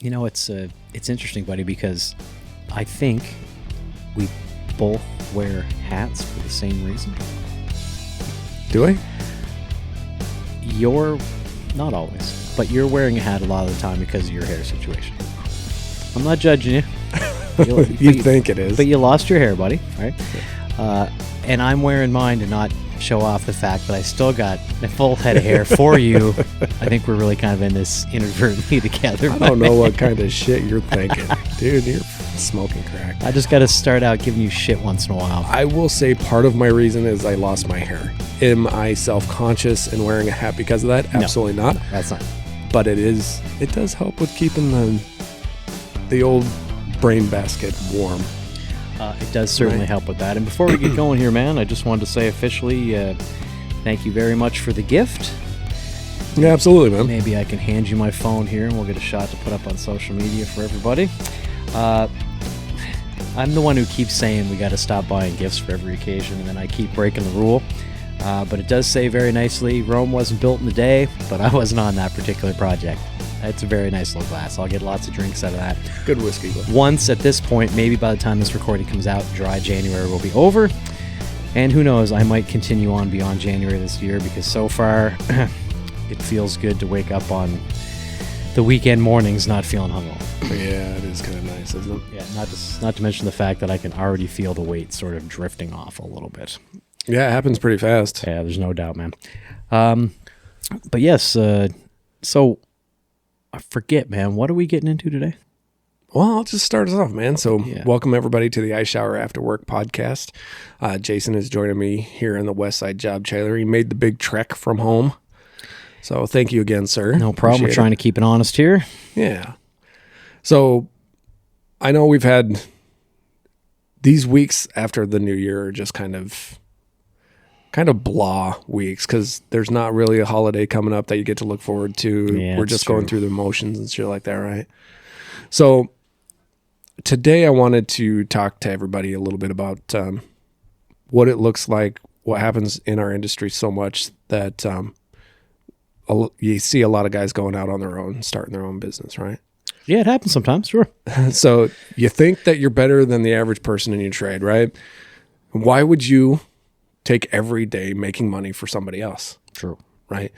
It's interesting, buddy, because I think we both wear hats for the same reason. Do I? You're not always, but you're wearing a hat a lot of the time because of your hair situation. I'm not judging you. You think it is. But you lost your hair, buddy, right? And I'm wearing mine to not show off the fact that I still got a full head of hair for you. I think we're really kind of in this inadvertently together. I don't know what kind of shit you're thinking. Dude, you're smoking crack. I just got to start out giving you shit once in a while. I will say part of my reason is I lost my hair. Am I self-conscious in wearing a hat because of that? Absolutely not. That's not. But it does help with keeping the old brain basket warm. It does certainly help with that. And before we get going here, man, I just wanted to say officially, thank you very much for the gift. Yeah, absolutely, man. Maybe I can hand you my phone here and we'll get a shot to put up on social media for everybody. I'm the one who keeps saying we got to stop buying gifts for every occasion, and then I keep breaking the rule. But it does say very nicely, Rome wasn't built in a day, but I wasn't on that particular project. It's a very nice little glass. I'll get lots of drinks out of that. Good whiskey glass. Once at this point, maybe by the time this recording comes out, dry January will be over. And who knows, I might continue on beyond January this year, because so far it feels good to wake up on the weekend mornings not feeling hungover. Yeah, it is kind of nice, isn't it? Yeah, not to mention the fact that I can already feel the weight sort of drifting off a little bit. Yeah, it happens pretty fast. Yeah, there's no doubt, man. But yes, so I forget, man. What are we getting into today? Well, I'll just start us off, man. So welcome everybody to the I Shower After Work podcast. Jason is joining me here in the West Side Job Trailer. He made the big trek from home. So thank you again, sir. No problem. We're trying to keep it honest here. Yeah. So I know we've had these weeks after the new year are just kind of blah weeks, because there's not really a holiday coming up that you get to look forward to. Yeah, we're just going through the motions and shit like that, right? So today I wanted to talk to everybody a little bit about what it looks like, what happens in our industry so much that you see a lot of guys going out on their own, starting their own business, right? Yeah, it happens sometimes, sure. So you think that you're better than the average person in your trade, right? Why would you take every day making money for somebody else? True. Right?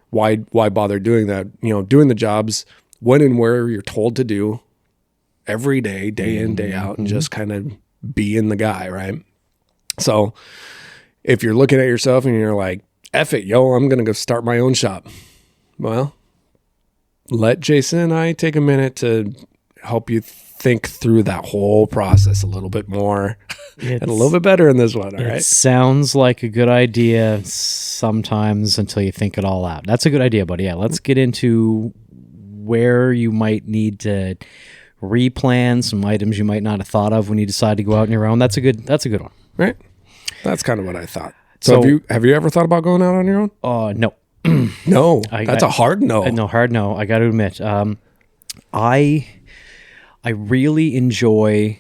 Why bother doing that? Doing the jobs when and where you're told to do every day, day in, day out, and just kind of being the guy, right? So if you're looking at yourself and you're like, F it, yo, I'm going to go start my own shop. Well, let Jason and I take a minute to help you think through that whole process a little bit more and a little bit better in this one, all right? It sounds like a good idea sometimes until you think it all out. That's a good idea, buddy. Yeah, let's get into where you might need to replan some items you might not have thought of when you decide to go out on your own. That's a good one. Right? That's kind of what I thought. So have you ever thought about going out on your own? No. No, that's a hard no. No, hard no. I got to admit, I really enjoy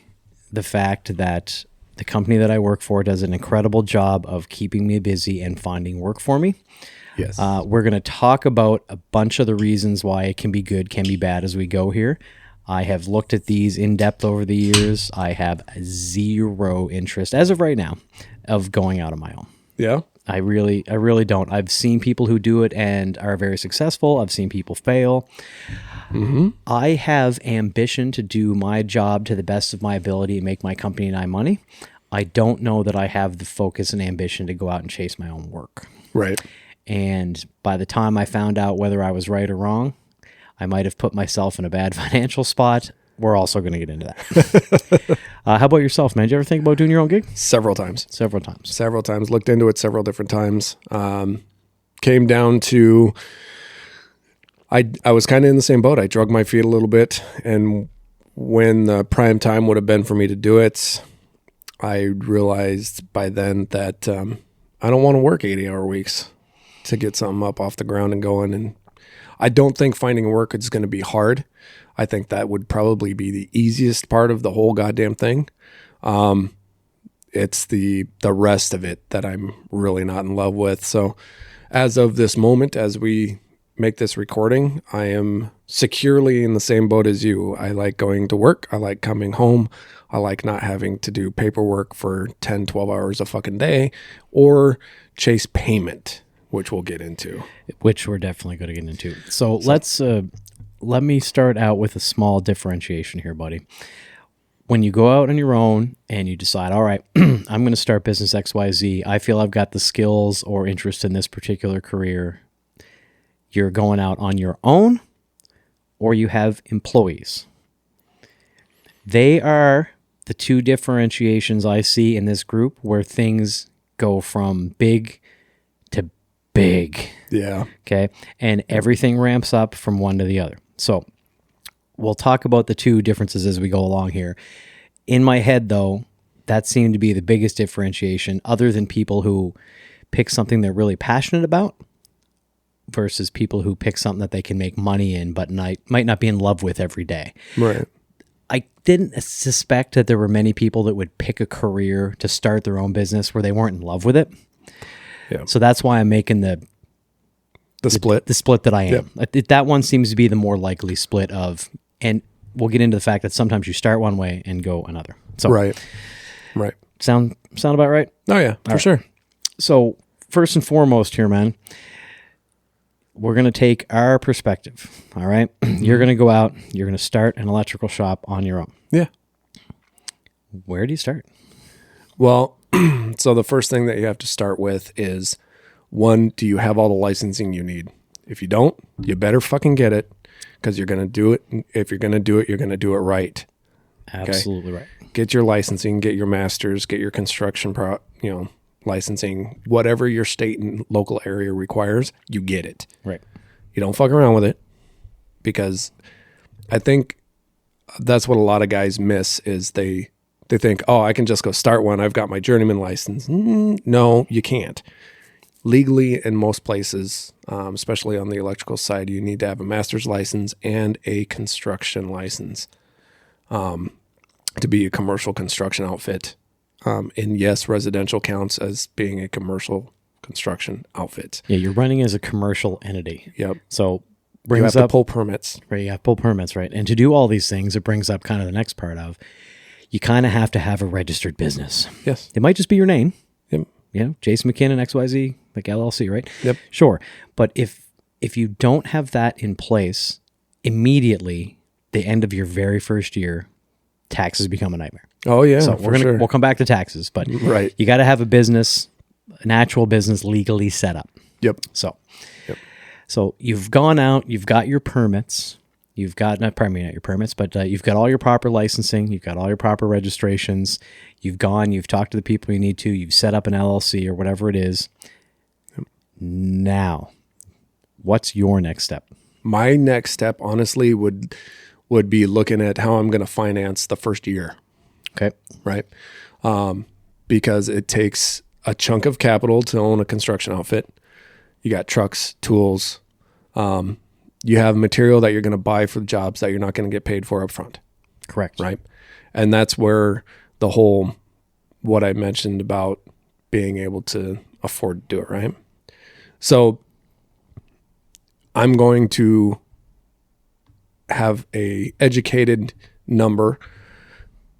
the fact that the company that I work for does an incredible job of keeping me busy and finding work for me. Yes. We're going to talk about a bunch of the reasons why it can be good, can be bad as we go here. I have looked at these in depth over the years. I have zero interest, as of right now, of going out on my own. Yeah. I really don't. I've seen people who do it and are very successful. I've seen people fail. Mm-hmm. I have ambition to do my job to the best of my ability and make my company and I money. I don't know that I have the focus and ambition to go out and chase my own work. Right. And by the time I found out whether I was right or wrong, I might have put myself in a bad financial spot. We're also going to get into that. How about yourself, man? Did you ever think about doing your own gig? Several times. Several times. Looked into it several different times. Came down to, I was kind of in the same boat. I drug my feet a little bit. And when the prime time would have been for me to do it, I realized by then that I don't want to work 80-hour weeks to get something up off the ground and going. And I don't think finding work is going to be hard. I think that would probably be the easiest part of the whole goddamn thing. It's the rest of it that I'm really not in love with. So as of this moment, as we make this recording, I am securely in the same boat as you. I like going to work. I like coming home. I like not having to do paperwork for 10, 12 hours a fucking day or chase payment, which we'll get into. Which we're definitely going to get into. So let me start out with a small differentiation here, buddy. When you go out on your own and you decide, all right, I'm going to start business XYZ, I feel I've got the skills or interest in this particular career. You're going out on your own, or you have employees. They are the two differentiations I see in this group where things go from big to big. Yeah. Okay. And everything ramps up from one to the other. So we'll talk about the two differences as we go along here. In my head, though, that seemed to be the biggest differentiation, other than people who pick something they're really passionate about versus people who pick something that they can make money in but might not be in love with every day. Right. I didn't suspect that there were many people that would pick a career to start their own business where they weren't in love with it. Yeah. So that's why I'm making the split. The split that I am. That one seems to be the more likely split of, and we'll get into the fact that sometimes you start one way and go another. So Right. Sound about right? Oh yeah, for sure. So first and foremost here, man, we're going to take our perspective. All right. You're going to go out, you're going to start an electrical shop on your own. Yeah. Where do you start? Well, so the first thing that you have to start with is, one, do you have all the licensing you need? If you don't, you better fucking get it, because you're going to do it. If you're going to do it, you're going to do it right. Absolutely right. Get your licensing, get your masters, get your construction licensing, whatever your state and local area requires, you get it. Right. You don't fuck around with it, because I think that's what a lot of guys miss is they think, oh, I can just go start one. I've got my journeyman license. No, you can't. Legally, in most places, especially on the electrical side, you need to have a master's license and a construction license to be a commercial construction outfit. And yes, residential counts as being a commercial construction outfit. Yeah, you're running as a commercial entity. Yep. So you have to pull permits. Right, you have to pull permits, right? And to do all these things, it brings up kind of the next part of, you kind of have to have a registered business. Yes. It might just be your name. Yep. You know, Jason McKinnon, XYZ, like LLC, right? Yep. Sure. But if you don't have that in place, immediately, the end of your very first year, taxes become a nightmare. Oh yeah. So we'll come back to taxes, but right. You got to have a business, an actual business legally set up. Yep. So you've gone out, you've got your permits, you've got, not your permits, but you've got all your proper licensing, you've got all your proper registrations, you've talked to the people you need to, you've set up an LLC or whatever it is. Yep. Now, what's your next step? My next step, honestly, would be looking at how I'm going to finance the first year. Okay. Right. Because it takes a chunk of capital to own a construction outfit. You got trucks, tools. You have material that you're going to buy for the jobs that you're not going to get paid for up front. Correct. Right. And that's where the whole, what I mentioned about being able to afford to do it. Right. So I'm going to have a educated number,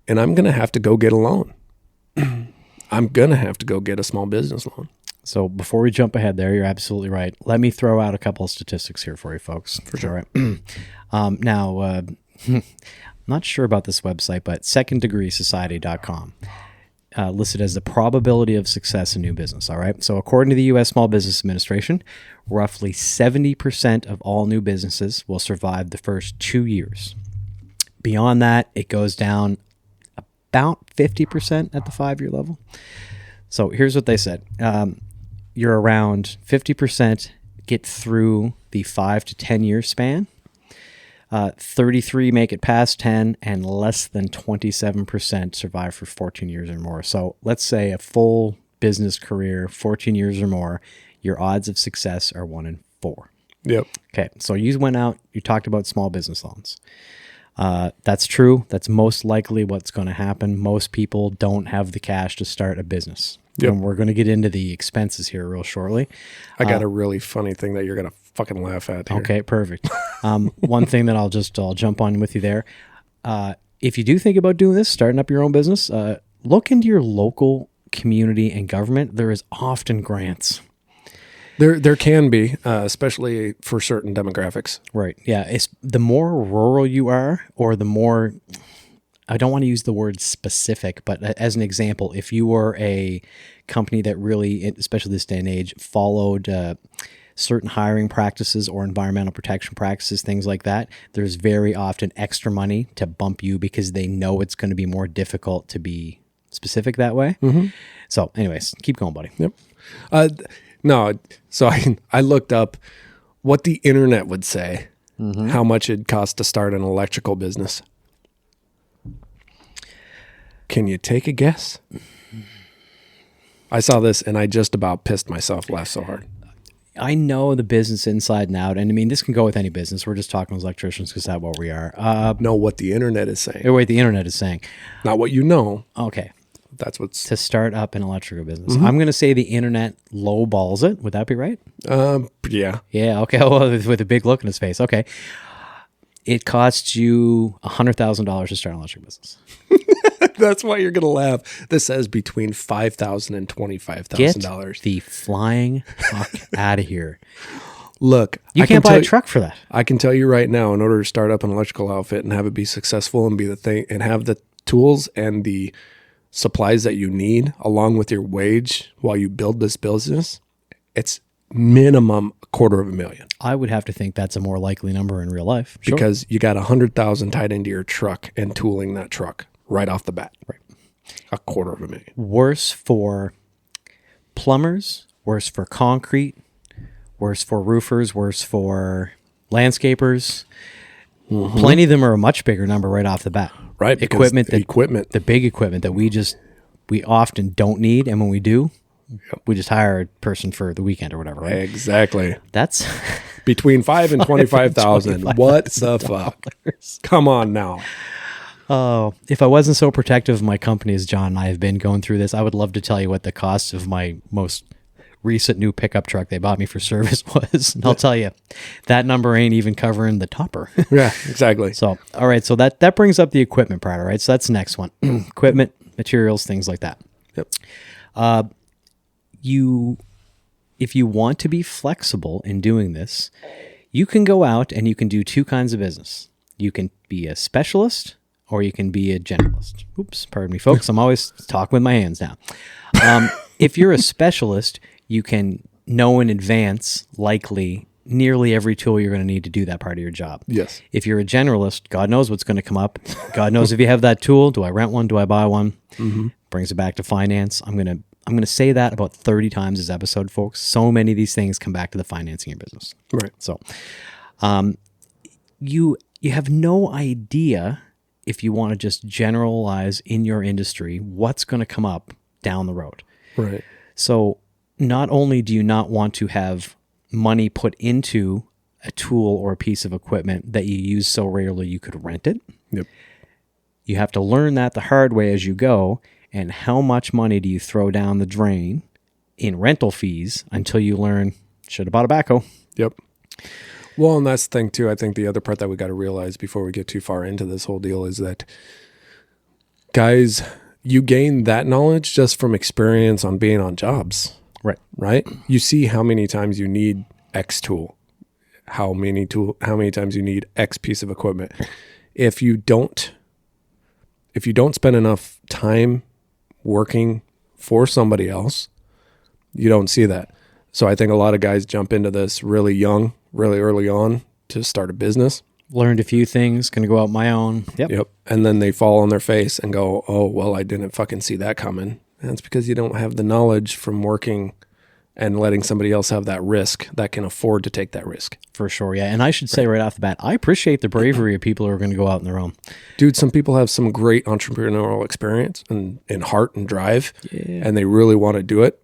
and I'm going to have to go get a loan. I'm going to have to go get a small business loan. So before we jump ahead there, you're absolutely right. Let me throw out a couple of statistics here for you folks. For sure. All right. Now, I'm not sure about this website, but seconddegreesociety.com listed as the probability of success in new business. All right. So according to the U.S. Small Business Administration, roughly 70% of all new businesses will survive the first 2 years. Beyond that, it goes down about 50% at the 5-year level. So here's what they said. You're around 50% get through the 5 to 10 year span. 33 make it past 10, and less than 27% survive for 14 years or more. So let's say a full business career, 14 years or more, your odds of success are 1 in 4. Yep. Okay. So you went out, you talked about small business loans. That's true. That's most likely what's going to happen. Most people don't have the cash to start a business. Yep. And we're going to get into the expenses here real shortly. I got a really funny thing that you're going to fucking laugh at here. Okay, perfect. One thing that I'll jump on with you there. If you do think about doing this, starting up your own business, look into your local community and government. There is often grants. There can be, especially for certain demographics. Right. Yeah. It's the more rural you are, or the more, I don't want to use the word specific, but as an example, if you were a company that really, especially this day and age, followed certain hiring practices or environmental protection practices, things like that, there's very often extra money to bump you because they know it's going to be more difficult to be specific that way. Mm-hmm. So anyways, keep going, buddy. Yep. No, so I looked up what the internet would say, how much it'd cost to start an electrical business. Can you take a guess? I saw this and I just about pissed myself, laughed so hard. I know the business inside and out, and I mean, this can go with any business. We're just talking as electricians because that's what we are. Know what the internet is saying. Wait, the internet is saying. Not what you know. Okay. That's what's... To start up an electrical business. I'm going to say the internet low balls it. Would that be right? Yeah. Yeah, okay. Well, with a big look in his face. Okay. It costs you $100,000 to start an electric business. That's why you're going to laugh. This says between $5,000 and $25,000. Get the flying fuck out of here. Look, you can't buy a truck for that. I can tell you right now, in order to start up an electrical outfit and have it be successful and be the thing and have the tools and the supplies that you need along with your wage while you build this business, it's minimum $250,000. I would have to think that's a more likely number in real life. Sure. Because you got $100,000 tied into your truck and tooling that truck right off the bat. Right. $250,000. Worse for plumbers, worse for concrete, worse for roofers, worse for landscapers. Mm-hmm. Plenty of them are a much bigger number right off the bat. Right. Equipment, the big equipment that we often don't need. And when we do, we just hire a person for the weekend or whatever, right? Exactly. That's between $5,000 and $25,000. What the fuck? Come on now. Oh, if I wasn't so protective of my company as John and I have been going through this, I would love to tell you what the cost of my most recent new pickup truck they bought me for service was. And I'll tell you, that number ain't even covering the topper. Yeah, exactly. So, all right. So that brings up the equipment part. All right. So that's the next one. Equipment, materials, things like that. Yep. If you want to be flexible in doing this, you can go out and you can do two kinds of business. You can be a specialist or you can be a generalist. Oops, pardon me, folks. I'm always talking with my hands now. If you're a specialist, you can know in advance, likely, nearly every tool you're going to need to do that part of your job. Yes. If you're a generalist, God knows what's going to come up. God knows if you have that tool. Do I rent one? Do I buy one? Mm-hmm. Brings it back to finance. I'm going to say that about 30 times this episode, folks. So many of these things come back to the financing of your business. Right. So, you have no idea, if you want to just generalize in your industry, what's going to come up down the road. Right. So not only do you not want to have money put into a tool or a piece of equipment that you use so rarely you could rent it. Yep. You have to learn that the hard way as you go. And how much money do you throw down the drain in rental fees until you learn, should have bought a backhoe? Yep. Well, and that's the thing too. I think the other part that we got to realize before we get too far into this whole deal is that, guys, you gain that knowledge just from experience on being on jobs. Right. Right? You see how many times you need X tool, how many times you need X piece of equipment. If you don't spend enough time working for somebody else, you don't see that. So I think a lot of guys jump into this really young, really early on to start a business. Learned a few things, going to go out my own. Yep. And then they fall on their face and go, oh, well, I didn't fucking see that coming. And it's because you don't have the knowledge from working and letting somebody else have that risk that can afford to take that risk. For sure, yeah. And I should say right off the bat, I appreciate the bravery of people who are going to go out on their own. Dude, some people have some great entrepreneurial experience and heart and drive, and they really want to do it.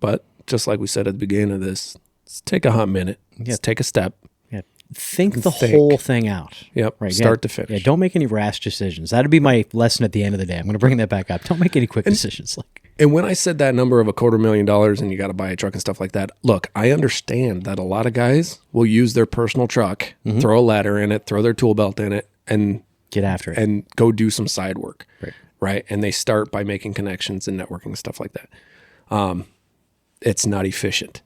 But just like we said at the beginning of this, let's take a hot minute. Let's take a step. Yeah. Think the whole thing out. Yep. Right. Start to finish. Yeah. Don't make any rash decisions. That'd be my lesson at the end of the day. I'm going to bring that back up. Don't make any quick decisions. And when I said that number of $250,000 and you got to buy a truck and stuff like that, look, I understand that a lot of guys will use their personal truck, throw a ladder in it, throw their tool belt in it, and get after it and go do some side work. Right. Right. And they start by making connections and networking and stuff like that. It's not efficient.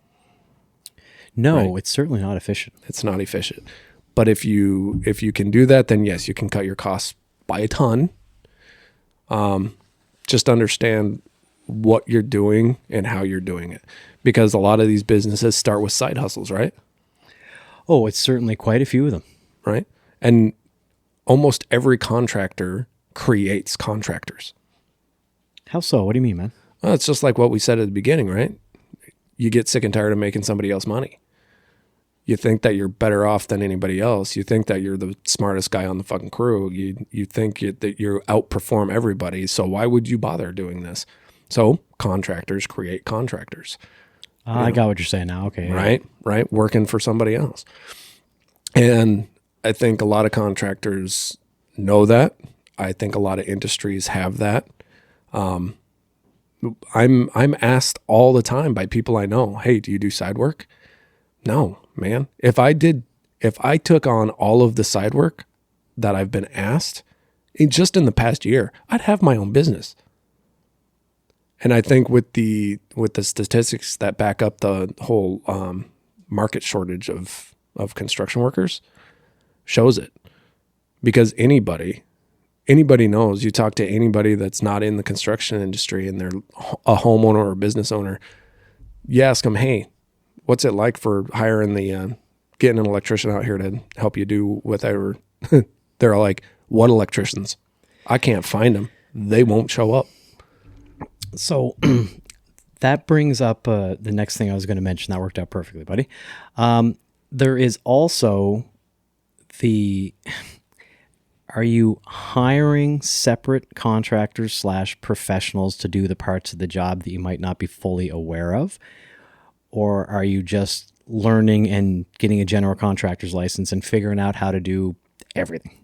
No, it's certainly not efficient. It's not efficient. But if you can do that, then yes, you can cut your costs by a ton. Just understand what you're doing and how you're doing it. Because a lot of these businesses start with side hustles, right? Oh, it's certainly quite a few of them. Right. And almost every contractor creates contractors. How so? What do you mean, man? Well, it's just like what we said at the beginning, right? You get sick and tired of making somebody else money. You think that you're better off than anybody else. You think that you're the smartest guy on the fucking crew. You think that you outperform everybody. So why would you bother doing this? So contractors create contractors. I got what you're saying now. Okay. Right? Right? Working for somebody else. And I think a lot of contractors know that. I think a lot of industries have that. I'm asked all the time by people I know, hey, do you do side work? No, man. If I took on all of the side work that I've been asked just in the past year, I'd have my own business. And I think with the statistics that back up the whole market shortage of construction workers shows it. Because anybody knows, you talk to anybody that's not in the construction industry and they're a homeowner or a business owner, you ask them, hey, what's it like for hiring getting an electrician out here to help you do whatever? They're like, what electricians? I can't find them. They won't show up. So that brings up the next thing I was going to mention. That worked out perfectly, buddy. There is also are you hiring separate contractors / professionals to do the parts of the job that you might not be fully aware of? Or are you just learning and getting a general contractor's license and figuring out how to do everything?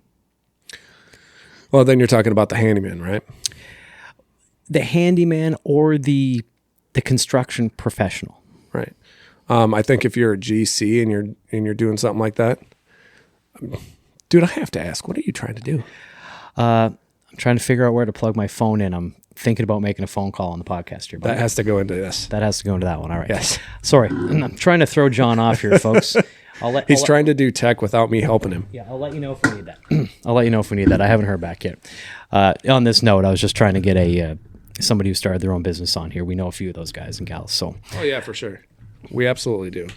Well, then you're talking about the handyman, right? The handyman or the construction professional. Right. I think if you're a GC and you're doing something like that, dude, I have to ask, what are you trying to do? I'm trying to figure out where to plug my phone in. I'm thinking about making a phone call on the podcast here. That has to go into this. That has to go into that one. All right. Yes. Sorry. I'm trying to throw John off here, folks. He's trying to do tech without me helping him. Yeah, I'll let you know if we need that. I'll let you know if we need that. I haven't heard back yet. On this note, I was just trying to get somebody who started their own business on here. We know a few of those guys and gals. So. Oh yeah, for sure. We absolutely do.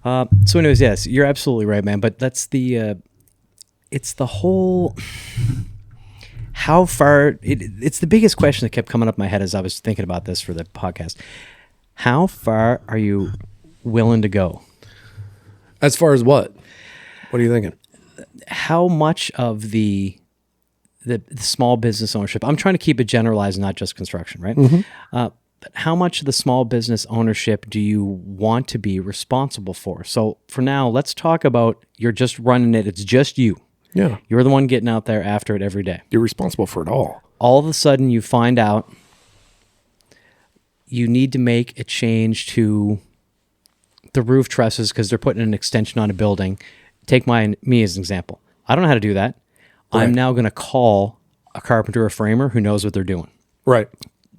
So anyways, yes, you're absolutely right, man. But that's it's the whole, how far, it's the biggest question that kept coming up in my head as I was thinking about this for the podcast. How far are you willing to go? As far as what? What are you thinking? How much of the small business ownership, I'm trying to keep it generalized, not just construction, right? Mm-hmm. But how much of the small business ownership do you want to be responsible for? So for now, let's talk about you're just running it. It's just you. Yeah. You're the one getting out there after it every day. You're responsible for it all. All of a sudden you find out you need to make a change to the roof trusses because they're putting an extension on a building. Take me as an example. I don't know how to do that. Right. I'm now going to call a carpenter or framer who knows what they're doing. Right.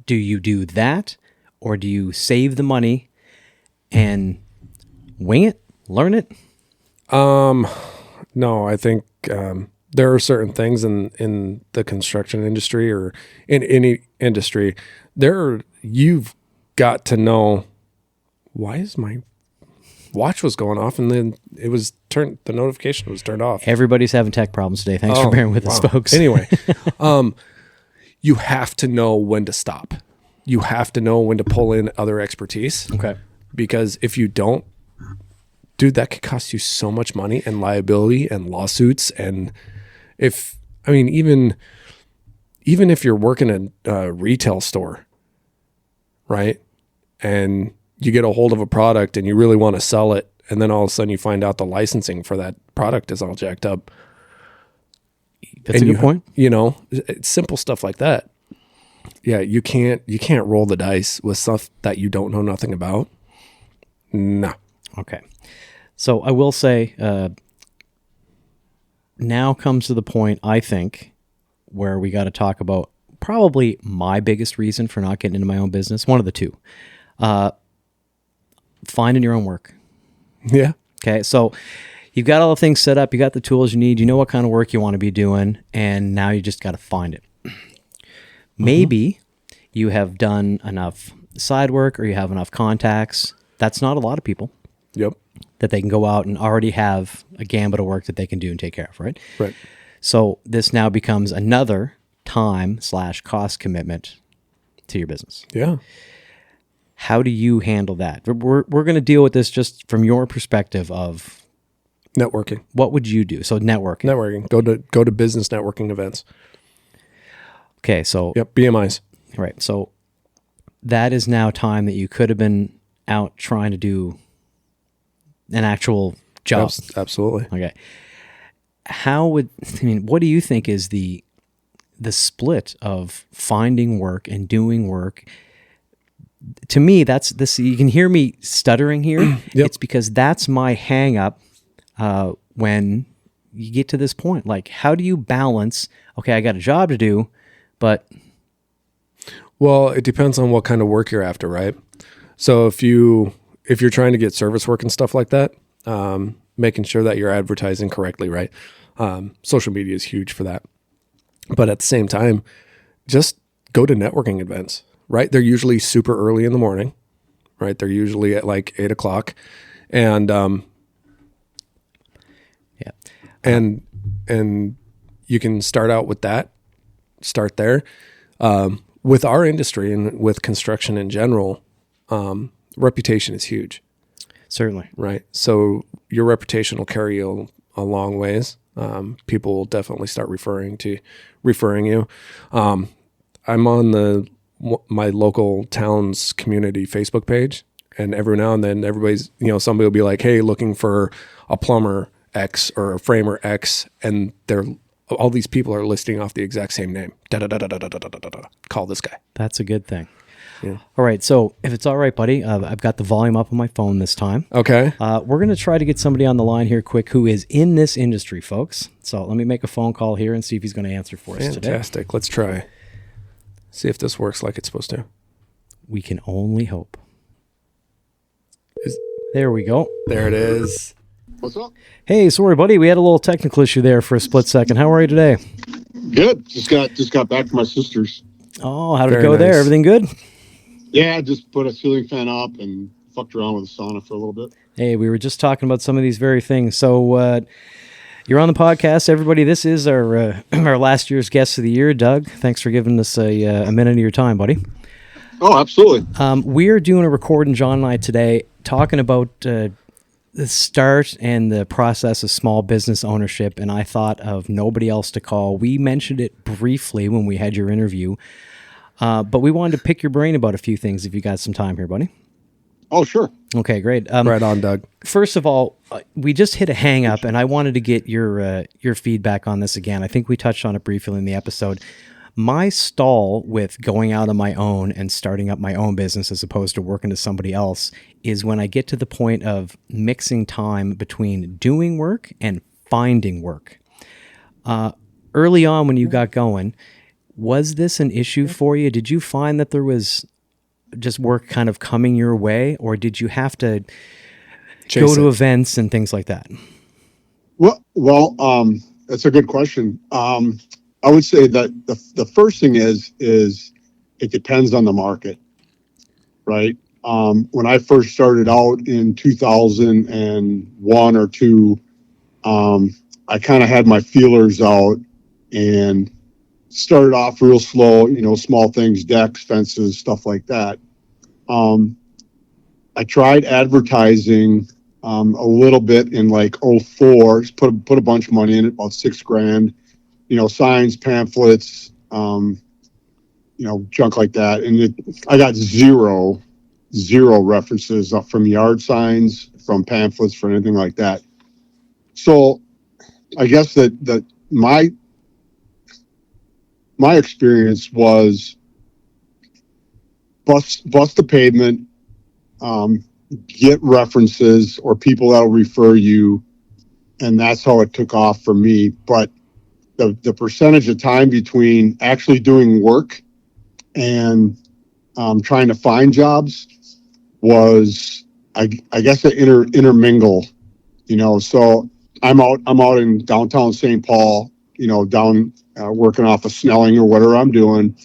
Do you do that, or do you save the money and wing it, learn it? No, I think there are certain things in the construction industry or in any industry. You've got to know, why is my watch was going off and then the notification was turned off. Everybody's having tech problems today. Thanks for bearing with us, folks. Anyway, you have to know when to stop. You have to know when to pull in other expertise. Okay. Because if you don't, dude, that could cost you so much money and liability and lawsuits. And even if you're working in a retail store, right? And you get a hold of a product and you really want to sell it, and then all of a sudden you find out the licensing for that product is all jacked up. That's a good point. It's simple stuff like that. yeah, you can't roll the dice with stuff that you don't know nothing about. No. Okay. So I will say, now comes to the point, I think, where we got to talk about probably my biggest reason for not getting into my own business. One of the two. Finding your own work. Yeah. Okay. So you've got all the things set up. You got the tools you need. You know what kind of work you want to be doing. And now you just got to find it. Maybe you have done enough side work or you have enough contacts. That's not a lot of people. Yep. That they can go out and already have a gambit of work that they can do and take care of, right? Right. So this now becomes another time/cost commitment to your business. Yeah. How do you handle that? We're going to deal with this just from your perspective of Networking. what would you do? So networking. Go to business networking events. Okay, so Yep. BMIs. right. So that is now time that you could have been out trying to do an actual job. Absolutely. Okay. What do you think is the split of finding work and doing work? To me, that's this. You can hear me stuttering here. Yep. It's because that's my hang up when you get to this point. Like, how do you balance, okay, I got a job to do, but Well, it depends on what kind of work you're after, right? So if you're trying to get service work and stuff like that, making sure that you're advertising correctly, right? Social media is huge for that. But at the same time, just go to networking events, right? They're usually super early in the morning, right? They're usually at like 8 o'clock. And, yeah, and you can start out with that, start there. With our industry and with construction in general, reputation is huge. certainly. Right. So your reputation will carry you a long ways. People will definitely start referring you. I'm on my local town's community Facebook page, and every now and then somebody will be like, hey, looking for a plumber X or a framer X. And all these people are listing off the exact same name. Call this guy. That's a good thing. Yeah. All right. So if it's all right, buddy, I've got the volume up on my phone this time. Okay. We're going to try to get somebody on the line here quick who is in this industry, folks. So let me make a phone call here and see if he's going to answer for us today. Fantastic. Let's try. See if this works like it's supposed to. We can only hope. There we go. There it is. What's up? Hey, sorry, buddy. We had a little technical issue there for a split second. How are you today? Good. Just got back from my sister's. Oh, how did it Very go there? nice. Everything good? Yeah, just put a ceiling fan up and fucked around with the sauna for a little bit. Hey, we were just talking about some of these very things. So you're on the podcast, everybody. This is our our last year's guest of the year, Doug. Thanks for giving us a minute of your time, buddy. Oh, absolutely. We're doing a recording, John and I, today, talking about the start and the process of small business ownership, and I thought of nobody else to call. We mentioned it briefly when we had your interview, but we wanted to pick your brain about a few things if you got some time here, buddy. Oh, sure. Okay, great. Right on, Doug. First of all, we just hit a hang up, and I wanted to get your feedback on this again. I think we touched on it briefly in the episode. My stall with going out on my own and starting up my own business as opposed to working to somebody else is when I get to the point of mixing time between doing work and finding work. Early on when you got going, was this an issue for you? Did you find that there was just work kind of coming your way, or did you have to go to events and things like that? Well, that's a good question. I would say that the first thing is it depends on the market, right? When I first started out in 2001 or two, I kind of had my feelers out and started off real slow, small things, decks, fences, stuff like that. I tried advertising a little bit in like 04, put a bunch of money in it, about $6,000, signs, pamphlets, junk like that. And I got zero references from yard signs, from pamphlets, for anything like that. So I guess that my experience was bust the pavement, get references or people that'll refer you. And that's how it took off for me. But the percentage of time between actually doing work and trying to find jobs was, I guess, an intermingle, So I'm out in downtown St. Paul, down working off of Snelling or whatever I'm doing.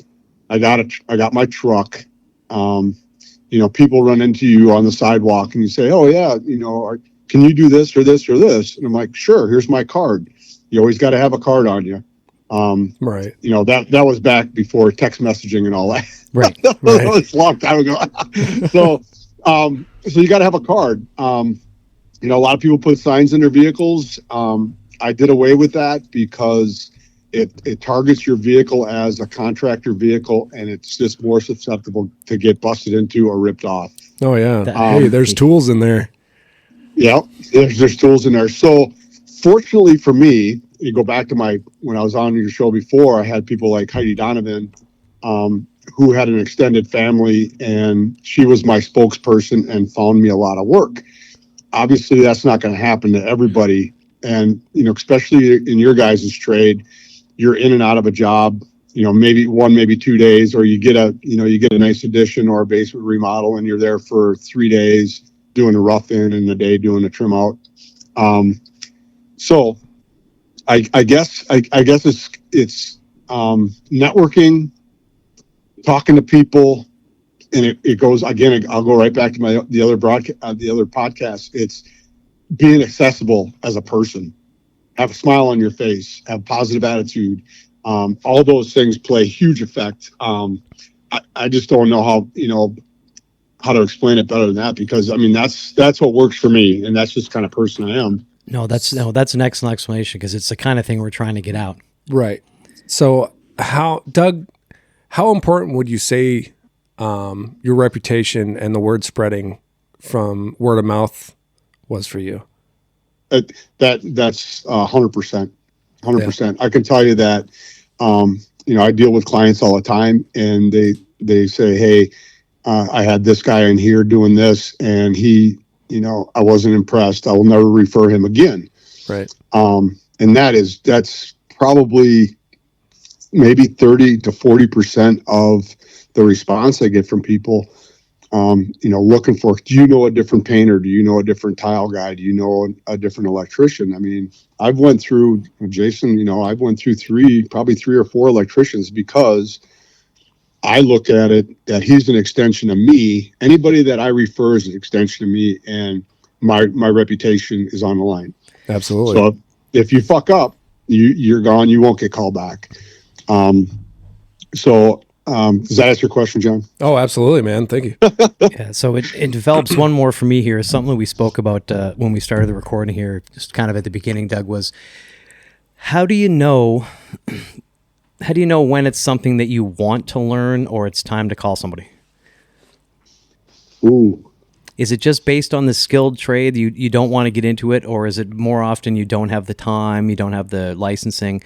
I got my truck. People run into you on the sidewalk and you say, "Oh yeah, can you do this or this or this?" And I'm like, "Sure, here's my card." You always got to have a card on you. Right. That was back before text messaging and all that. Right. That was a long time ago. So you got to have a card. A lot of people put signs in their vehicles. I did away with that because it targets your vehicle as a contractor vehicle, and it's just more susceptible to get busted into or ripped off. Oh yeah. Hey, there's tools in there. Yeah, there's tools in there. So fortunately for me, you go back to when I was on your show before, I had people like Heidi Donovan, who had an extended family, and she was my spokesperson and found me a lot of work. Obviously, that's not going to happen to everybody. And, especially in your guys' trade, you're in and out of a job, maybe 1, maybe 2 days, or you get a nice addition or a basement remodel and you're there for 3 days doing a rough in and a day doing a trim out. So I guess it's networking, talking to people, and it goes again. I'll go right back to the other podcast. It's being accessible as a person. Have a smile on your face. Have a positive attitude. All those things play a huge effect. I just don't know how to explain it better than that, because that's what works for me, and that's just kind of person I am. No, that's an excellent explanation, because it's the kind of thing we're trying to get out. Right. So Doug, how important would you say your reputation and the word spreading from word of mouth was for you? That's 100%. 100%. I can tell you that, I deal with clients all the time, and they say, "Hey, I had this guy in here doing this, and he, I wasn't impressed. I will never refer him again." Right. And that's probably maybe 30 to 40% of the response I get from people, looking for, do you know a different painter? Do you know a different tile guy? Do you know a different electrician? I've went through, Jason, I've went through probably 3 or 4 electricians, because I look at it that he's an extension of me. Anybody that I refer is an extension of me, and my reputation is on the line. Absolutely. So if you fuck up, you're gone. You won't get called back. Does that answer your question, John? Oh, absolutely, man. Thank you. Yeah, so it develops one more for me here. Something we spoke about when we started the recording here, just kind of at the beginning, Doug, was how do you know when it's something that you want to learn or it's time to call somebody? Ooh. Is it just based on the skilled trade, you don't want to get into it, or is it more often you don't have the time, you don't have the licensing?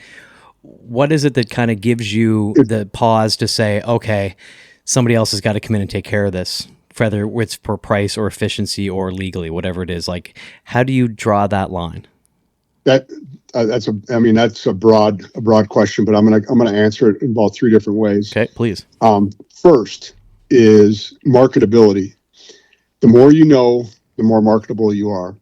What is it that kind of gives you the pause to say, okay, somebody else has got to come in and take care of this, whether it's for price or efficiency or legally, whatever it is? Like, how do you draw that line? That's a broad question, but I'm gonna answer it in about 3 different ways. Okay, please. First is marketability. The more you know, the more marketable you are.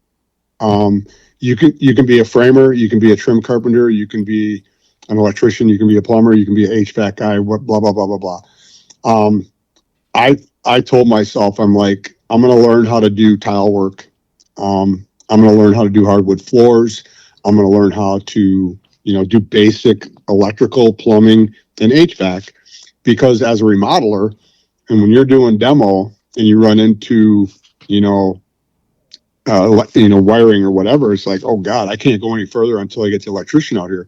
You can be a framer, you can be a trim carpenter, you can be an electrician, you can be a plumber, you can be an HVAC guy, blah, blah, blah, blah, blah. I told myself, I'm going to learn how to do tile work. I'm going to learn how to do hardwood floors. I'm going to learn how to, do basic electrical, plumbing, and HVAC, because as a remodeler, and when you're doing demo and you run into, wiring or whatever, it's like, oh God, I can't go any further until I get the electrician out here.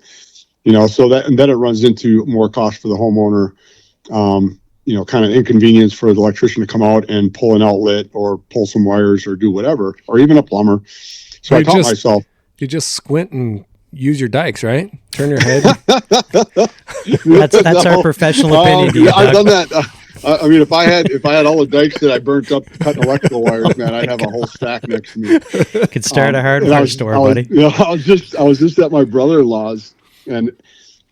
So and then it runs into more cost for the homeowner, kind of inconvenience for the electrician to come out and pull an outlet or pull some wires or do whatever, or even a plumber. So I taught myself. You just squint and use your dikes, right? Turn your head. That's our professional opinion. I've done that. I mean, if I had all the dikes that I burnt up cutting electrical wires, man, I'd have a whole stack next to me. Could start a And hardware store, I was, buddy. you know, I was just at my brother-in-law's, and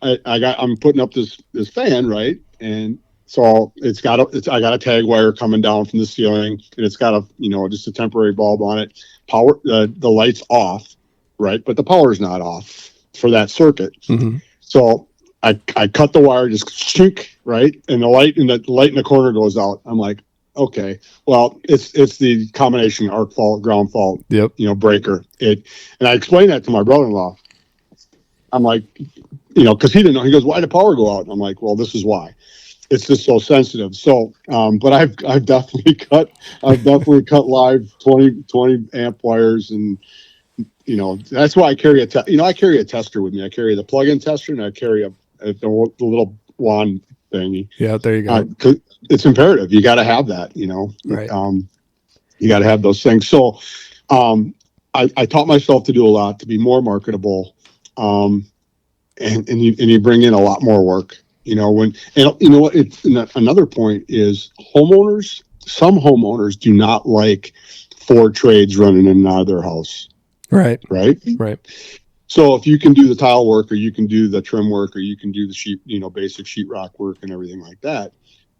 I'm putting up this fan, right? And so I got a tag wire coming down from the ceiling, and it's got just a temporary bulb on it. Power, the light's off, right? But the power's not off for that circuit. Mm-hmm. So I cut the wire, just shink, right? And the light in the corner goes out. I'm like, okay, well, it's the combination arc fault, ground fault, Yep. Breaker. And I explained that to my brother-in-law. I'm like, because he didn't know. He goes, why did the power go out? And I'm like, well, this is why. It's just so sensitive. So, but I've definitely cut live 20 amp wires, and that's why I carry I carry a tester with me. I carry the plug-in tester, and I carry the little wand thingy. Yeah, there you go. 'Cause it's imperative. You got to have that. Right. You got to have those things. So, I taught myself to do a lot to be more marketable. And you bring in a lot more work, another point is some homeowners do not like 4 trades running in and out of their house. Right. So if you can do the tile work, or you can do the trim work, or you can do the sheet, basic sheetrock work and everything like that,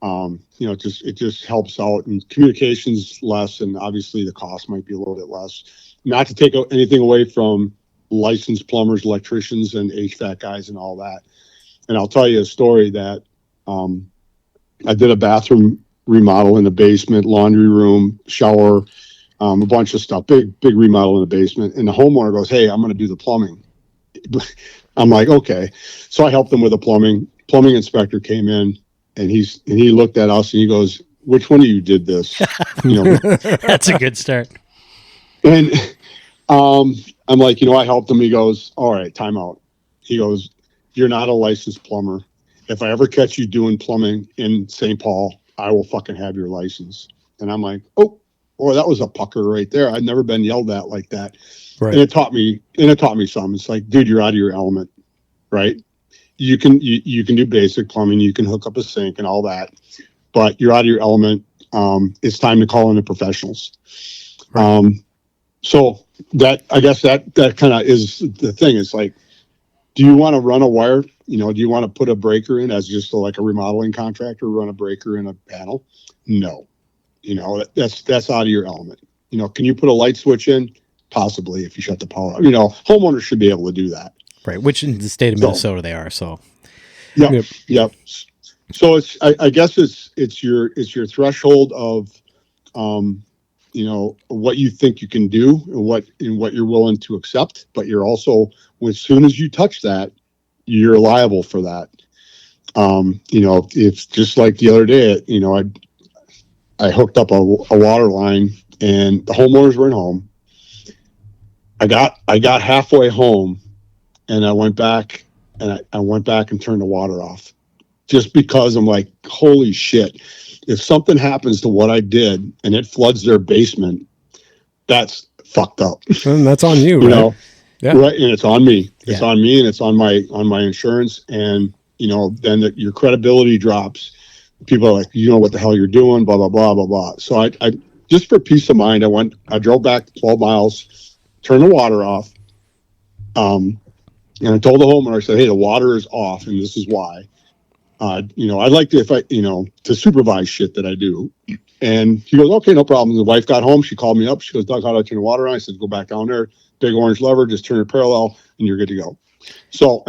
it just helps out, and communications less, and obviously the cost might be a little bit less. Not to take anything away from licensed plumbers, electricians, and HVAC guys and all that. And I'll tell you a story that I did a bathroom remodel in the basement, laundry room, shower, a bunch of stuff, big remodel in the basement. And the homeowner goes, hey, I'm going to do the plumbing. I'm like, okay. So I helped them with the plumbing. Plumbing inspector came in, and he looked at us, and he goes, which one of you did this? That's a good start. And I'm like, I helped him. He goes, all right, time out. He goes, you're not a licensed plumber. If I ever catch you doing plumbing in St. Paul, I will fucking have your license. And I'm like, oh, that was a pucker right there. I'd never been yelled at like that. Right. And it taught me something. It's like, dude, you're out of your element, right? You can do basic plumbing. You can hook up a sink and all that, but you're out of your element. It's time to call in the professionals. Right. So I guess that kind of is the thing. It's like, do you want to run a wire? Do you want to put a breaker in as just like a remodeling contractor, run a breaker in a panel? No, that's out of your element. Can you put a light switch in? Possibly, if you shut the power off. Homeowners should be able to do that. Right. Which in the state of Minnesota they are. So. Yep. So I guess it's your threshold of, what you think you can do, and what you're willing to accept, but you're also, as soon as you touch that, you're liable for that. It's just like the other day, I hooked up a water line, and the homeowners weren't home. I got halfway home, and I went back and turned the water off, just because I'm like, holy shit. If something happens to what I did and it floods their basement, that's fucked up. And that's on you, right? Yeah. Right. And it's on me. It's Yeah. on me, and it's on my insurance. And, then your credibility drops. People are like, what the hell you're doing, blah, blah, blah, blah, blah. So I just for peace of mind, I drove back 12 miles, turned the water off. And I told the homeowner, I said, hey, the water is off, and this is why. I'd like to, to supervise shit that I do. And he goes, okay, no problem. The wife got home. She called me up. She goes, Doug, how do I turn the water on? I said, go back down there, big orange lever, just turn it parallel, and you're good to go. So,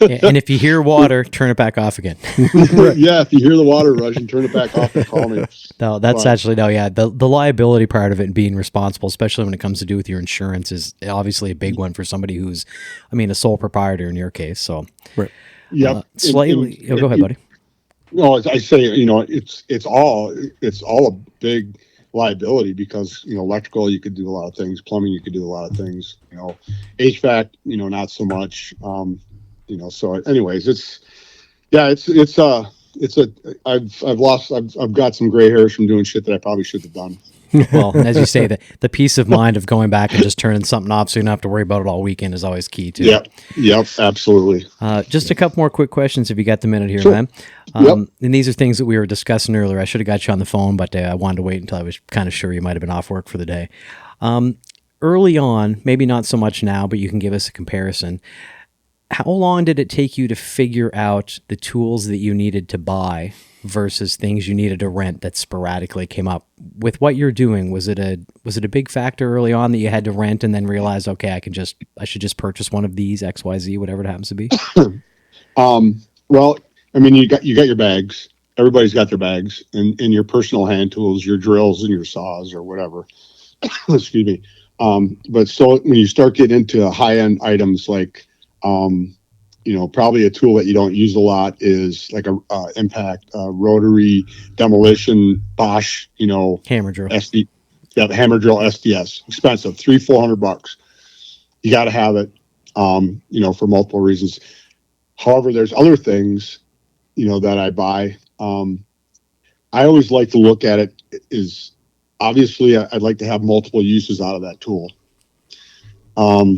and if you hear water, turn it back off again. Yeah, if you hear the water rushing, turn it back off and call me. No, that's the liability part of it and being responsible, especially when it comes to do with your insurance, is obviously a big one for somebody who's, a sole proprietor in your case. So, right. Yep. Go ahead, buddy. No, I say, it's all a big liability, because, electrical, you could do a lot of things. Plumbing, you could do a lot of things. HVAC, not so much. So anyways, I've got some gray hairs from doing shit that I probably should have done. Well, as you say, the peace of mind of going back and just turning something off so you don't have to worry about it all weekend is always key too. Yep, absolutely. Just a couple more quick questions if you got the minute here, Sure. man. And these are things that we were discussing earlier. I should have got you on the phone, but I wanted to wait until I was kind of sure you might have been off work for the day. Early on, maybe not so much now, but you can give us a comparison. How long did it take you to figure out the tools that you needed to buy versus things you needed to rent that sporadically came up? With what you're doing, was it a big factor early on that you had to rent and then realize, okay, I should just purchase one of these XYZ, whatever it happens to be? Well, I mean, you got your bags. Everybody's got their bags and your personal hand tools, your drills and your saws or whatever. Excuse me. But so when you start getting into high-end items like, probably a tool that you don't use a lot is like a impact rotary demolition Bosch, Hammer drill. Hammer drill SDS, expensive, $300-400. You got to have it, for multiple reasons. However, there's other things, that I buy. I always like to look at it is obviously I'd like to have multiple uses out of that tool. I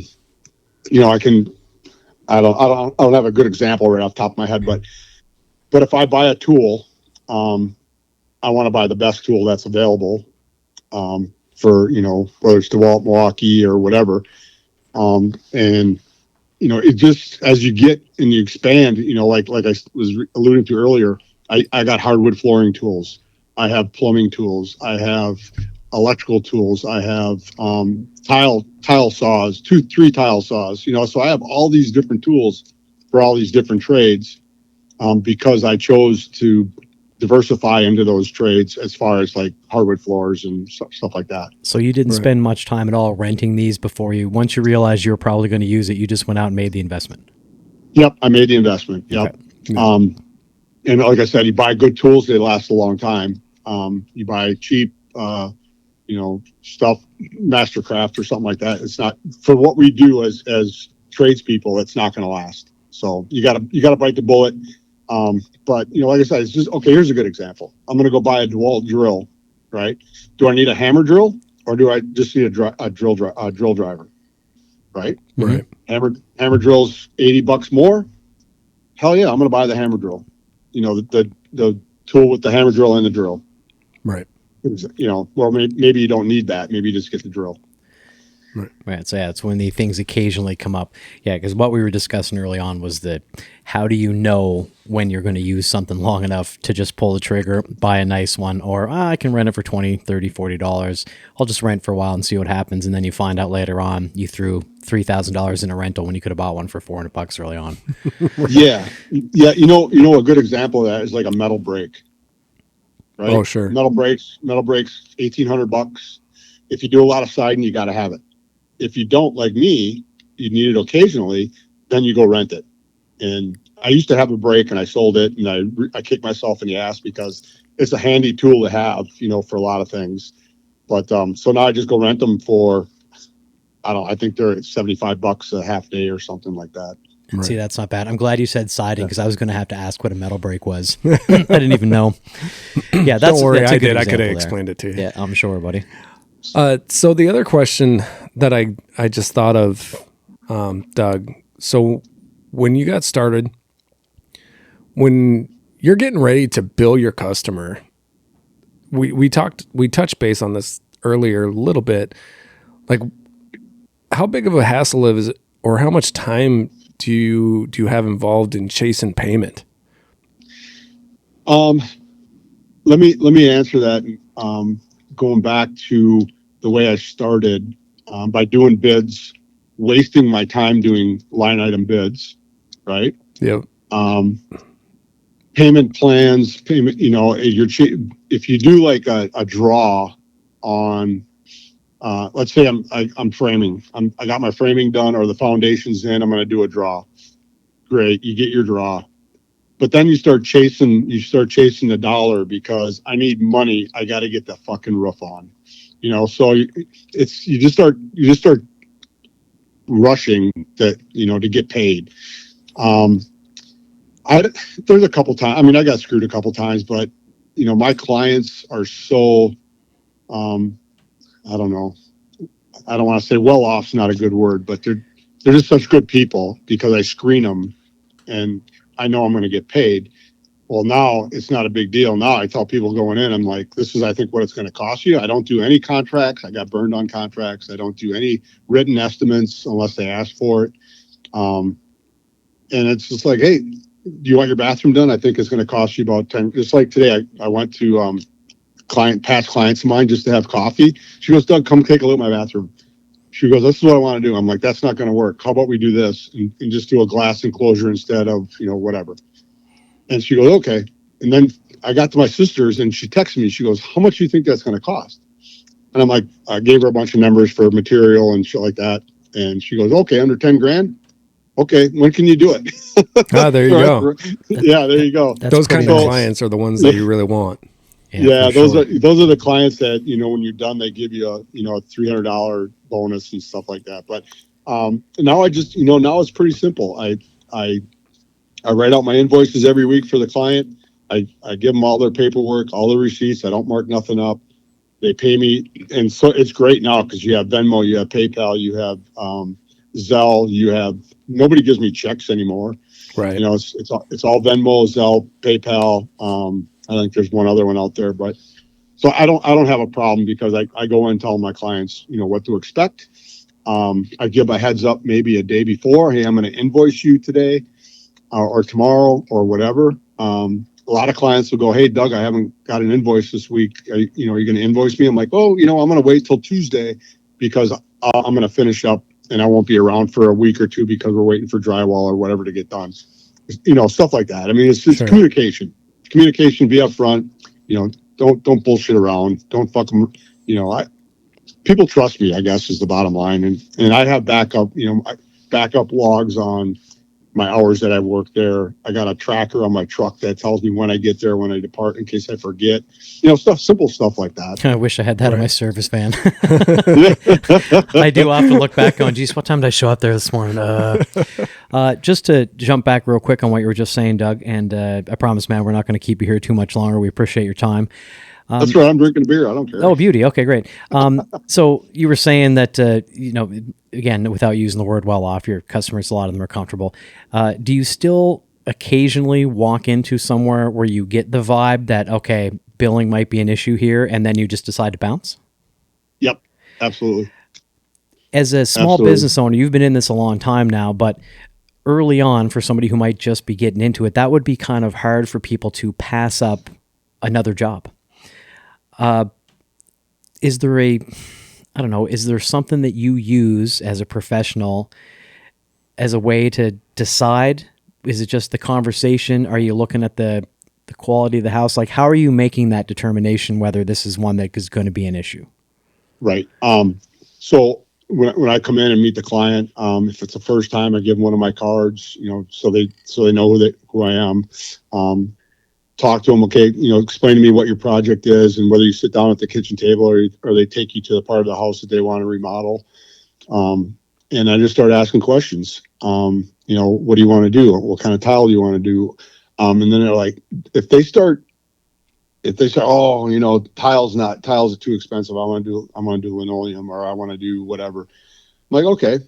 don't have a good example right off the top of my head, but if I buy a tool, I want to buy the best tool that's available, for, whether it's DeWalt, Milwaukee or whatever. It just, as you get and you expand, like I was alluding to earlier, I got hardwood flooring tools. I have plumbing tools. I have electrical tools. I have tile saws, 3 tile saws, so I have all these different tools for all these different trades, because I chose to diversify into those trades as far as like hardwood floors and stuff like that. So you didn't spend much time at all renting these once you realized you were probably going to use it, you just went out and made the investment. Yep. I made the investment. Yep. Okay. And like I said, you buy good tools, they last a long time. You buy cheap, stuff, Mastercraft or something like that. It's not, for what we do as tradespeople, it's not going to last. So you gotta bite the bullet. But like I said, it's just, okay, here's a good example. I'm going to go buy a DeWalt drill, right? Do I need a hammer drill or do I just need a drill driver? Right. Right. Hammer drill's $80 more. Hell yeah. I'm going to buy the hammer drill, the tool with the hammer drill and the drill. Right. Well, maybe you don't need that. Maybe you just get the drill. Right. So it's when the things occasionally come up. Yeah, because what we were discussing early on was that how do you know when you're going to use something long enough to just pull the trigger, buy a nice one, or I can rent it for $20, $30, $40. I'll just rent for a while and see what happens. And then you find out later on you threw $3,000 in a rental when you could have bought one for $400 early on. Yeah. A good example of that is like a metal brake. Right? Oh, sure. Metal brakes, $1,800. If you do a lot of siding, you got to have it. If you don't, like me, you need it occasionally, then you go rent it. And I used to have a brake and I sold it, and I kicked myself in the ass because it's a handy tool to have, for a lot of things. But so now I just go rent them for, I think they're $75 a half day or something like that. Right. See, that's not bad. I'm glad you said siding because I was going to have to ask what a metal brake was. I didn't even know. Yeah, don't worry, I did. I could have explained it to you. Yeah, I'm sure, buddy. So the other question that I just thought of, Doug. So when you got started, when you're getting ready to bill your customer, we touched base on this earlier a little bit. Like, how big of a hassle is it, or how much time do you have involved in chasing payment? Let me answer that. Going back to the way I started, by doing bids, wasting my time doing line item bids, right? Yep. Payment plans, if you do like a draw on, let's say I'm framing, I got my framing done or the foundation's in, I'm going to do a draw. Great. You get your draw. But then you start chasing the dollar because I need money. I got to get the fucking roof on, so you just start rushing to get paid. There's a couple times, I got screwed a couple times, but my clients are so, I don't know. I don't want to say well off's not a good word, but they're just such good people because I screen them and I know I'm going to get paid. Well, now it's not a big deal. Now I tell people going in, I'm like, this is, I think, what it's going to cost you. I don't do any contracts. I got burned on contracts. I don't do any written estimates unless they ask for it. And it's just like, hey, do you want your bathroom done? I think it's going to cost you about 10. Just like today, I went to past clients of mine just to have coffee. She goes, Doug, come take a look at my bathroom. She goes, this is what I want to do. I'm like, that's not going to work. How about we do this and just do a glass enclosure instead of, whatever. And she goes, okay. And then I got to my sister's and she texted me. She goes, how much do you think that's going to cost? And I'm like, I gave her a bunch of numbers for material and shit like that. And she goes, okay, under 10 grand. Okay. When can you do it? There you go. Yeah, there you go. Those kind of clients are the ones that you really want. Yeah, those are the clients that, when you're done, they give you a $300 bonus and stuff like that. But now I just now it's pretty simple. I write out my invoices every week for the client. I give them all their paperwork, all the receipts. I don't mark nothing up. They pay me, and so it's great now because you have Venmo, you have PayPal, you have Zelle, you have nobody gives me checks anymore. Right. It's all Venmo, Zelle, PayPal. I think there's one other one out there, but so I don't have a problem because I go in and tell my clients, what to expect. I give a heads up maybe a day before. Hey, I'm going to invoice you today or tomorrow or whatever. A lot of clients will go, hey, Doug, I haven't got an invoice this week. Are you going to invoice me? I'm like, oh, I'm going to wait till Tuesday because I'm going to finish up and I won't be around for a week or two because we're waiting for drywall or whatever to get done. Stuff like that. I mean, it's just Sure. Communication, be upfront. Don't bullshit around. Don't fuck them. People trust me, I guess, is the bottom line. And I have backup logs on my hours that I work there. I got a tracker on my truck that tells me when I get there, when I depart, in case I forget. Simple stuff like that. I wish I had that in my service van. I do often look back going, geez, what time did I show up there this morning? Just to jump back real quick on what you were just saying, Doug, and I promise, man, we're not going to keep you here too much longer. We appreciate your time. That's right. I'm drinking beer. I don't care. Oh, beauty. Okay, great. So you were saying that, again, without using the word well off, your customers, a lot of them are comfortable. Do you still occasionally walk into somewhere where you get the vibe that, okay, billing might be an issue here, and then you just decide to bounce? Yep, absolutely. As a small business owner, you've been in this a long time now, but early on, for somebody who might just be getting into it, that would be kind of hard for people to pass up another job. Is there something that you use as a professional as a way to decide? Is it just the conversation? Are you looking at the quality of the house? Like, how are you making that determination whether this is one that is going to be an issue? Right. So when I come in and meet the client, if it's the first time, I give them one of my cards, so they know who I am. Talk to them, okay, explain to me what your project is and whether you sit down at the kitchen table or they take you to the part of the house that they want to remodel. And I just start asking questions. What do you want to do? What kind of tile do you want to do? And then they're like, if they say, oh, tiles are too expensive. I want to do linoleum or I want to do whatever. I'm like, okay.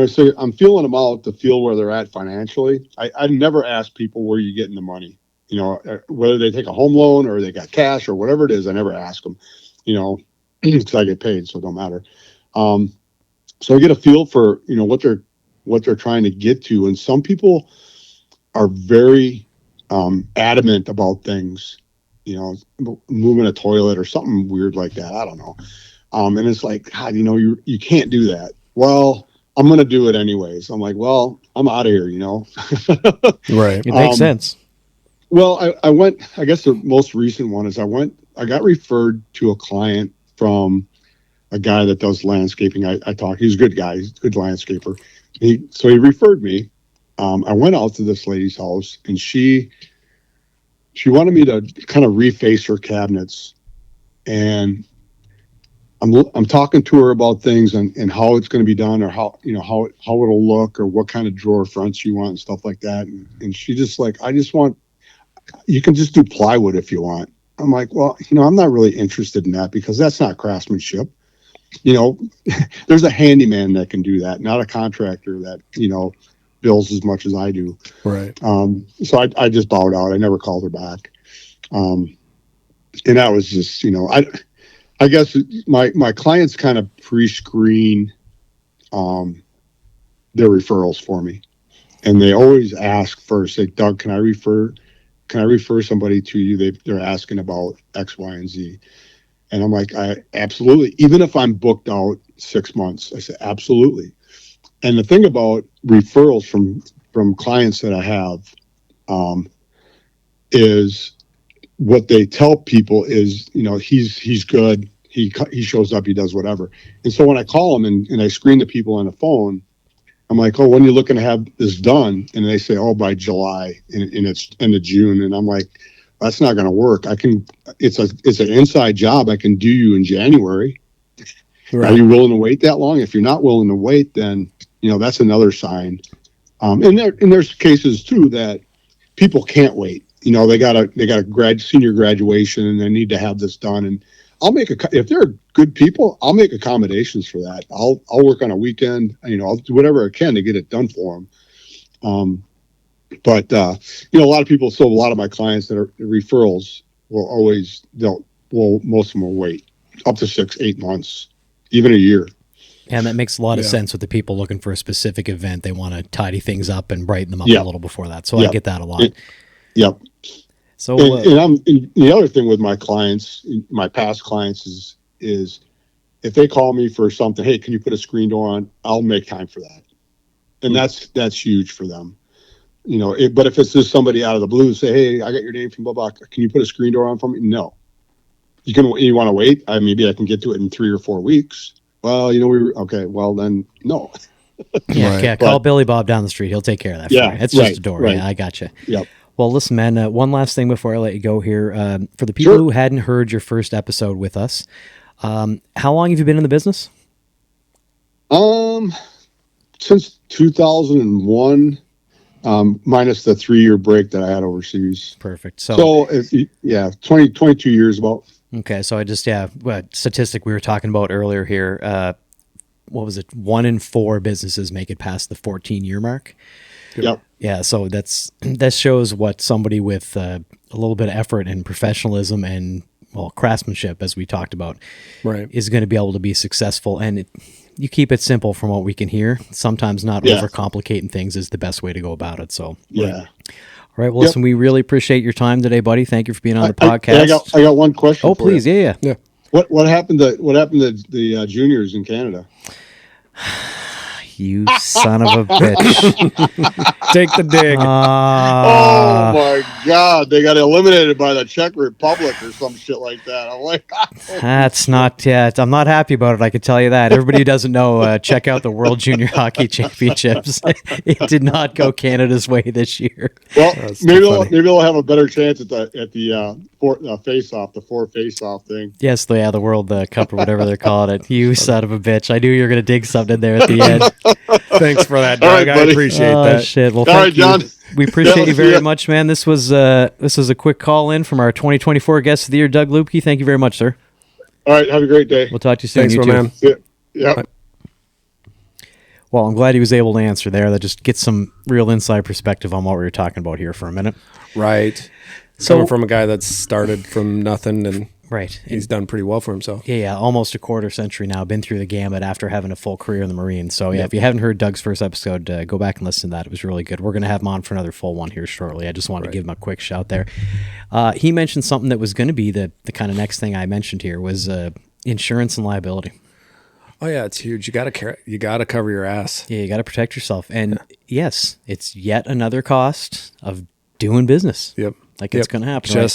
So I'm feeling them out to feel where they're at financially. I never ask people where you're getting the money. Whether they take a home loan or they got cash or whatever it is, I never ask them, because I get paid, so it don't matter. So I get a feel for, what they're trying to get to. And some people are very adamant about things, moving a toilet or something weird like that. I don't know. And it's like, God, you can't do that. Well, I'm going to do it anyways. I'm like, well, I'm out of here, Right. It makes sense. Well, I went, I guess the most recent one is I got referred to a client from a guy that does landscaping. He's a good guy. He's a good landscaper. So he referred me. I went out to this lady's house and she wanted me to kind of reface her cabinets. And I'm talking to her about things and how it's going to be done or how it'll look or what kind of drawer fronts you want and stuff like that. And she just like, you can just do plywood if you want. I'm like, well, I'm not really interested in that because that's not craftsmanship. you know, there's a handyman that can do that, not a contractor that, you know, bills as much as I do. Right. So I just bowed out. I never called her back. And that was just, you know, I guess my clients kind of pre-screen their referrals for me. And they always ask first, say, Doug, can I refer somebody to you? They're asking about X, Y, and Z. And I'm like, I absolutely, even if I'm booked out 6 months, I say, absolutely. And the thing about referrals from clients that I have, is what they tell people is, you know, he's good. He shows up, he does whatever. And so when I call them and I screen the people on the phone, I'm like, oh, when are you looking to have this done? And they say, oh, by July, and it's end of June. And I'm like, that's not going to work. It's an inside job. I can do you in January. Right. Are you willing to wait that long? If you're not willing to wait, then, you know, that's another sign. And there's cases too that people can't wait. You know, they got a senior graduation and they need to have this done. And if they're good people, I'll make accommodations for that. I'll work on a weekend. You know, I'll do whatever I can to get it done for them. But you know, a lot of my clients that are referrals most of them will wait up to 6-8 months, even a year. And that makes a lot of sense with the people looking for a specific event. They want to tidy things up and brighten them up a little before that. So I get that a lot. Yep. So and the other thing with my clients, my past clients, is if they call me for something, hey, can you put a screen door on? I'll make time for that, and that's huge for them. You know, but if it's just somebody out of the blue, say, hey, I got your name from blah blah. Can you put a screen door on for me? No. You want to wait? Maybe I can get to it in 3 or 4 weeks. Well, you know, okay. Well, then no. Call Billy Bob down the street. He'll take care of that. Yeah, for you. It's just a door. Right. Yeah, I gotcha. Yep. Well, listen, man, one last thing before I let you go here. For the people who hadn't heard your first episode with us, how long have you been in the business? Since 2001, minus the 3-year break that I had overseas. Perfect. 22 years about. Okay, so statistic we were talking about earlier here, what was it? 1 in 4 businesses make it past the 14-year mark. Yep. Yeah, so that shows what somebody with a little bit of effort and professionalism and craftsmanship, as we talked about, is going to be able to be successful. And you keep it simple from what we can hear. Sometimes not overcomplicating things is the best way to go about it. So yeah. All right. Well, listen, we really appreciate your time today, buddy. Thank you for being on the podcast. I got one question. Oh, please. You. Yeah. What happened to the juniors in Canada? You son of a bitch. Take the dig. Oh my God. They got eliminated by the Czech Republic or some shit like that. I'm like, that's not yet. I'm not happy about it. I can tell you that. Everybody who doesn't know, check out the World Junior Hockey Championships. It did not go Canada's way this year. Well, maybe they'll have a better chance at the face-off, the 4 face-off thing. Yes, the World Cup or whatever they're calling it. You son of a bitch. I knew you were going to dig something in there at the end. Thanks for that, Doug. I appreciate that. Shit. Well, all right, John. We appreciate you very much, man. This was a quick call in from our 2024 guest of the year, Doug Lupke. Thank you very much, sir. All right, have a great day. We'll talk to you soon. Thanks, you man. Yeah. Well, I'm glad he was able to answer there. That just gets some real inside perspective on what we were talking about here for a minute. Right. Coming from a guy that's started from nothing and he's done pretty well for himself. Yeah, almost a quarter century now. Been through the gamut after having a full career in the Marines. So if you haven't heard Doug's first episode, go back and listen to that. It was really good. We're going to have him on for another full one here shortly. I just wanted to give him a quick shout there. He mentioned something that was going to be the kind of next thing I mentioned here was insurance and liability. Oh yeah, it's huge. You got to cover your ass. Yeah, you got to protect yourself. And yes, it's yet another cost of doing business. Yep. It's going to happen.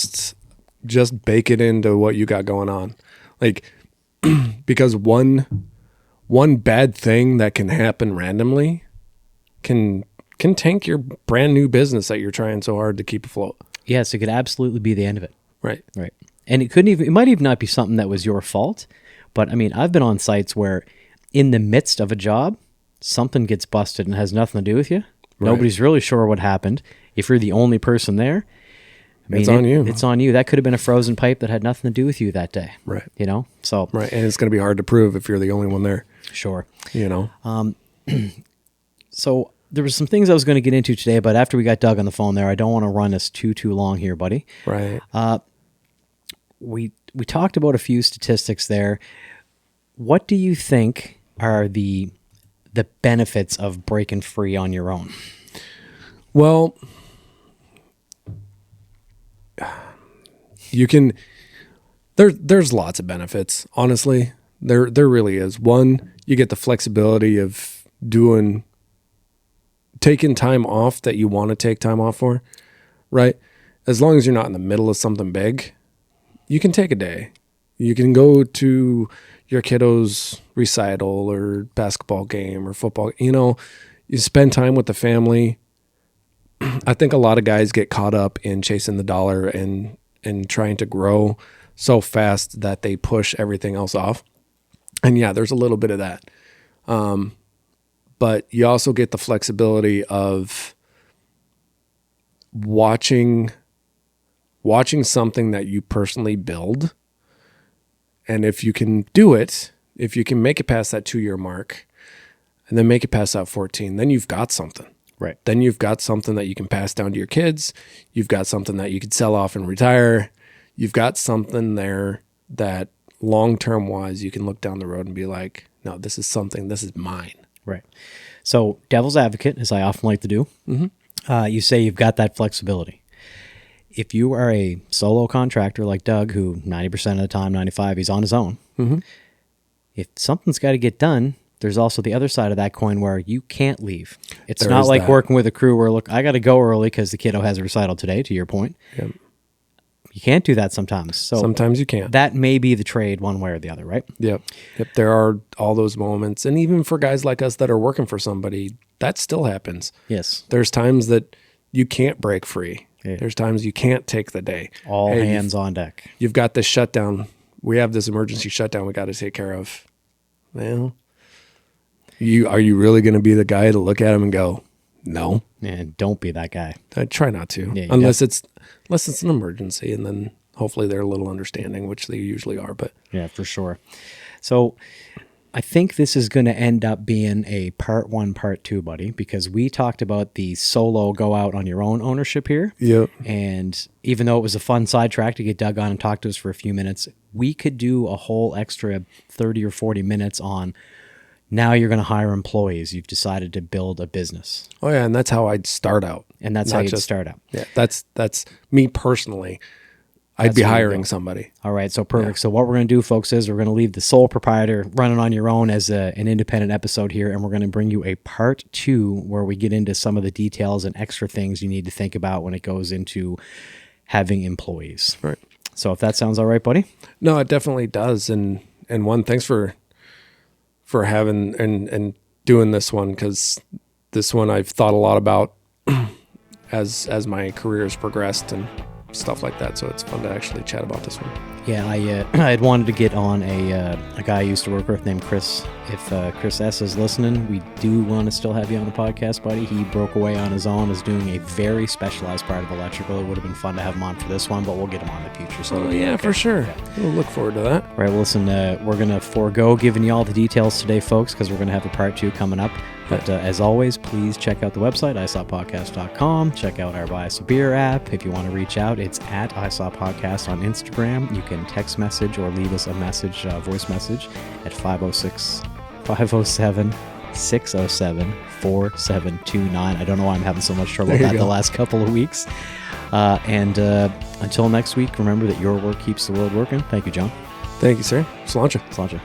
Just bake it into what you got going on. Like, because one bad thing that can happen randomly can tank your brand new business that you're trying so hard to keep afloat. Yes, it could absolutely be the end of it. Right. And it might even not be something that was your fault, but I mean, I've been on sites where in the midst of a job, something gets busted and has nothing to do with you. Nobody's really sure what happened. If you're the only person there, It's on you. It's on you. That could have been a frozen pipe that had nothing to do with you that day. Right. You know? So. Right. And it's going to be hard to prove if you're the only one there. Sure. You know? So there was some things I was going to get into today, but after we got Doug on the phone there, I don't want to run us too long here, buddy. Right. We talked about a few statistics there. What do you think are the benefits of breaking free on your own? Well, you can, there's lots of benefits, honestly. There really is. One, you get the flexibility of taking time off that you want to take time off for, right? As long as you're not in the middle of something big, you can take a day. You can go to your kiddo's recital or basketball game or football. You know, you spend time with the family. I think a lot of guys get caught up in chasing the dollar and trying to grow so fast that they push everything else off. And yeah, there's a little bit of that. But you also get the flexibility of watching something that you personally build. And if you can do it, if you can make it past that 2-year mark and then make it past that 14, then you've got something. Right. Then you've got something that you can pass down to your kids. You've got something that you could sell off and retire. You've got something there that long-term wise, you can look down the road and be like, no, this is mine. Right. So devil's advocate, as I often like to do, you say you've got that flexibility. If you are a solo contractor like Doug, who 90% of the time, 95%, he's on his own. If something's got to get done, there's also the other side of that coin where you can't leave. It's not like working with a crew where, look, I got to go early because the kiddo has a recital today, to your point. Yep. You can't do that sometimes. So sometimes you can't. That may be the trade one way or the other, right? Yep. There are all those moments. And even for guys like us that are working for somebody, that still happens. Yes. There's times that you can't break free. Yeah. There's times you can't take the day. All hands on deck. You've got this shutdown. We have this emergency shutdown we got to take care of. Well, are you really going to be the guy to look at him and go, no? And don't be that guy. I try not to, Yeah, unless it's an emergency, and then hopefully they're a little understanding, which they usually are. But yeah, for sure. So I think this is going to end up being a part 1, part 2, buddy, because we talked about the solo go out on your own ownership here. Yep. And even though it was a fun sidetrack to get Doug on and talk to us for a few minutes, we could do a whole extra 30 or 40 minutes on now you're going to hire employees. You've decided to build a business. Oh yeah, and that's how I'd start out. And that's how you'd start out. Yeah, that's me personally. I'd be hiring somebody. All right, so perfect. Yeah. So what we're going to do, folks, is we're going to leave the sole proprietor running on your own as an independent episode here, and we're going to bring you a part 2 where we get into some of the details and extra things you need to think about when it goes into having employees. Right. So if that sounds all right, buddy? No, it definitely does. And one, thanks for having and doing this one, because this one I've thought a lot about as my career has progressed and stuff like that. So it's fun to actually chat about this one. Yeah, I had wanted to get on a guy I used to work with named Chris. If Chris S is listening, we do want to still have you on the podcast, buddy. He broke away on his own, is doing a very specialized part of electrical. It would have been fun to have him on for this one, but we'll get him on in the future. So yeah, for sure. Yeah. We'll look forward to that. All right, well, listen, we're going to forego giving you all the details today, folks, because we're going to have a part 2 coming up. But as always, please check out the website, isawpodcast.com. Check out our Buy Us a Beer app. If you want to reach out, it's at isawpodcast on Instagram. You can text message or leave us a message, voice message at 506-607-4729. I don't know why I'm having so much trouble with that the last couple of weeks. And until next week, remember that your work keeps the world working. Thank you, John. Thank you, sir. Sláinte. Sláinte.